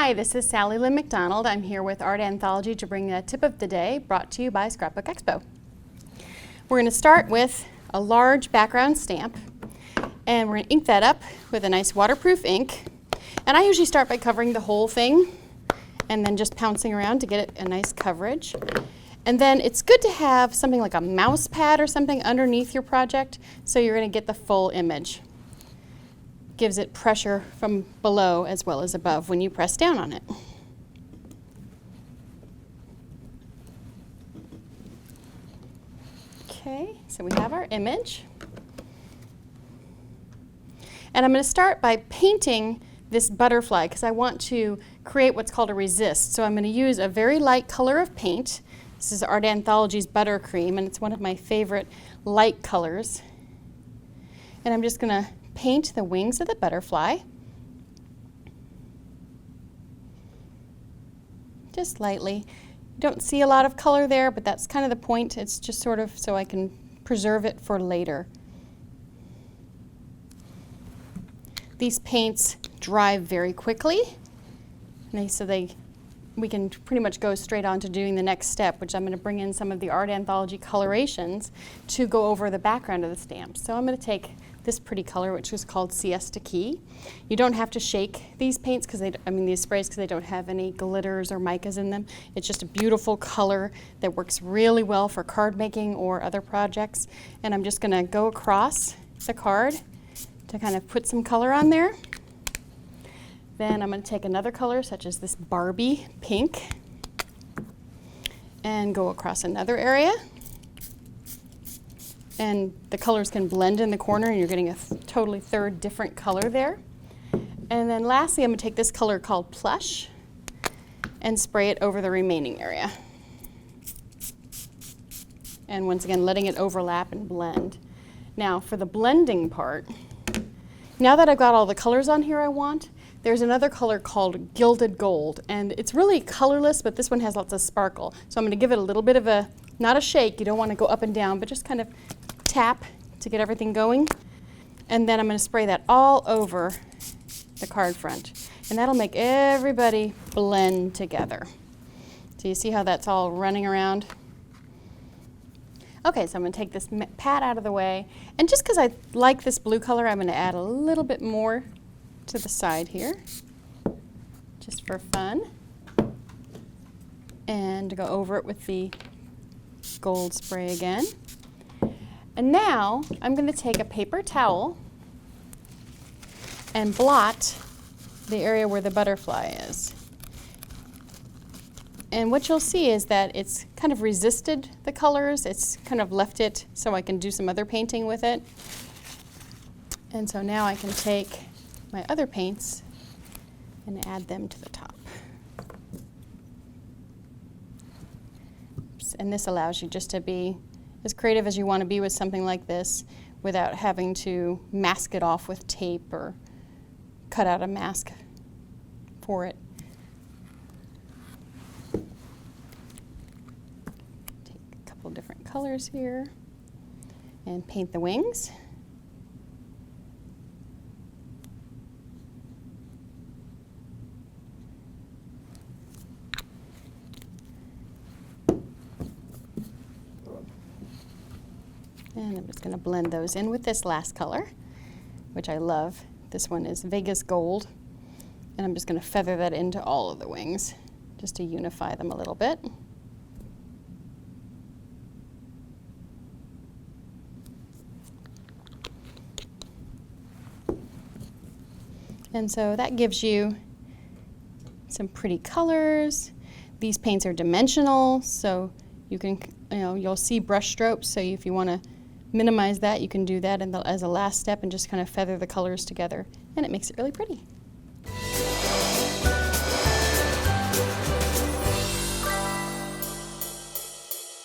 Hi, this is Lynn MacDonald. I'm here with Art Anthology to bring a tip of the day brought to you by Scrapbook Expo. We're going to start with a large background stamp, and we're going to ink that up with a nice waterproof ink. And I usually start by covering the whole thing and then just pouncing around to get it a nice coverage. And then it's good to have something like a mouse pad or something underneath your project so you're going to get the full image. Gives it pressure from below as well as above when you press down on it. Okay, so we have our image. And I'm going to start by painting this butterfly because I want to create what's called a resist. So I'm going to use a very light color of paint. This is Art Anthology's Buttercream, and it's one of my favorite light colors. And I'm just going to paint the wings of the butterfly. Just lightly. You don't see a lot of color there, but that's kind of the point. It's just sort of so I can preserve it for later. These paints dry very quickly, we can pretty much go straight on to doing the next step, which I'm going to bring in some of the Art Anthology colorations to go over the background of the stamp. So I'm going to take this pretty color, which is called Siesta Key. You don't have to shake these paints these sprays because they don't have any glitters or micas in them. It's just a beautiful color that works really well for card making or other projects. And I'm just going to go across the card to kind of put some color on there. Then I'm going to take another color, such as this Barbie pink, and go across another area. And the colors can blend in the corner, and you're getting a totally third different color there. And then lastly, I'm going to take this color called Plush and spray it over the remaining area. And once again, letting it overlap and blend. Now, for the blending part, now that I've got all the colors on here I want, there's another color called Gilded Gold, and it's really colorless, but this one has lots of sparkle. So I'm going to give it a little bit of not a shake, you don't want to go up and down, but just kind of tap to get everything going. And then I'm going to spray that all over the card front, and that'll make everybody blend together. So you see how that's all running around? Okay, so I'm going to take this pad out of the way, and just because I like this blue color, I'm going to add a little bit more to the side here, just for fun, and to go over it with the gold spray again. And now I'm going to take a paper towel and blot the area where the butterfly is. And what you'll see is that it's kind of resisted the colors. It's kind of left it so I can do some other painting with it. And so now I can take my other paints and add them to the top. Oops. And this allows you just to be as creative as you want to be with something like this without having to mask it off with tape or cut out a mask for it. Take a couple different colors here and paint the wings. And I'm just going to blend those in with this last color, which I love. This one is Vegas Gold. And I'm just going to feather that into all of the wings, just to unify them a little bit. And so that gives you some pretty colors. These paints are dimensional, so you can, you'll see brush strokes, so if you want to minimize that, you can do that as a last step and just kind of feather the colors together, and it makes it really pretty.